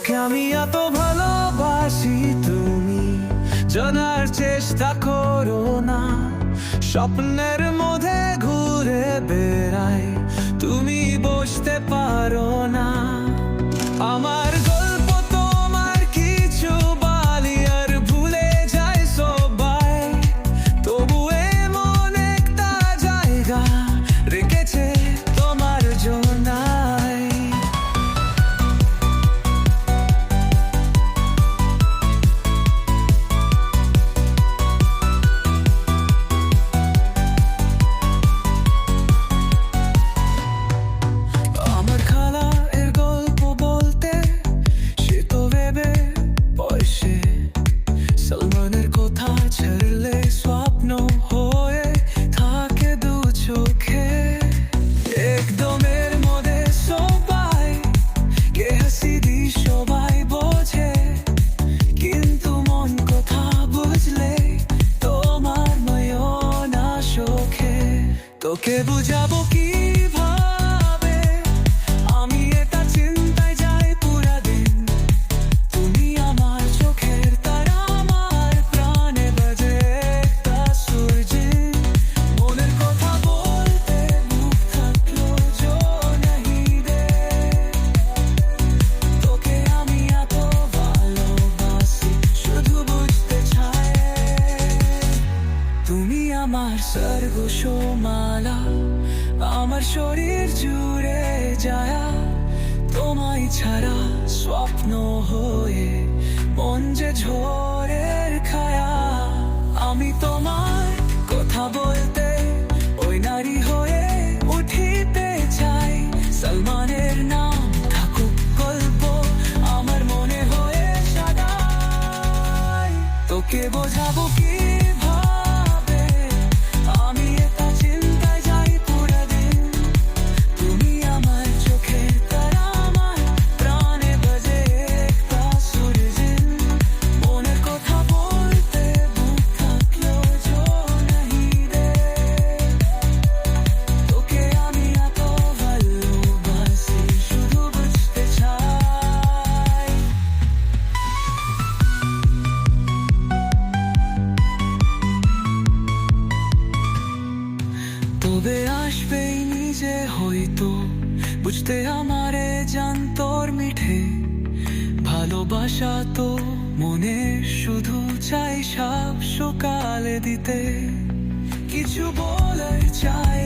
তোকে আমি এত ভালোবাসি, তুমি জানার চেষ্টা করো না। স্বপ্নের মধ্যে ঘুরে বেড়াই, তুমি বুঝতে পারো না। আমার গল্প তোমার কিছু বালি আর ভুলে যায় সবাই, তবু এমন একটা জায়গা রেখেছে তোমার জন্যই। আমার খালা এর গল্প বলতে, সে তো ভেবে বয়সে সলমনের কথা ছাড়লে স্বপ্ন হয়ে থাকে দু চোখে। একদমের মধ্যে সবাই কে হাসি দি সবাই বোঝে, কিন্তু মন কথা বুঝলে তোমার নয়না শোকে। তোকে বুঝাবো কিভাবে, আমি এটা চিন্তায় যাই পুরা দিন। তুমি আমার চোখের তারা, আমার প্রাণে বাজে একটা সুরজিন। মনের কথা বলতে মুখ থাকলো জো নাহি দে, তোকে আমি এত ভালোবাসি শুধু বুঝতে চাই। তুমি আমার স্বর্গসমালা, আমার শরীর জুড়ে যায় তোমায় ছাড়া স্বপ্ন হয়ে মন যে ঝড়ের খায়া। আমি তোমার কথা বলতে ওই নারী হয়ে উঠিতে চাই। সলমানের নাম থাকুক গল্প আমার মনে হয়ে সাদাই। তোকে বোঝাবো কিভাবে, আমি এটা চিন্তায় যাই পুরা দিন। তুমি আমার চোখের তারা, আমার প্রাণে বাজে একটা সুরজিন। মনের কথা বলতে বুক থাকলো জো নাহি দে, তোকে আমি এত ভালোবাসি শুধু বুঝতে চাই। তবে আসবেই নিজে হয়তো বুঝতে আমারে জান তোর মিঠে ভালোবাসা। তো মনে শুধু চাই সব সকালে দিতে, কিছু বলার চায়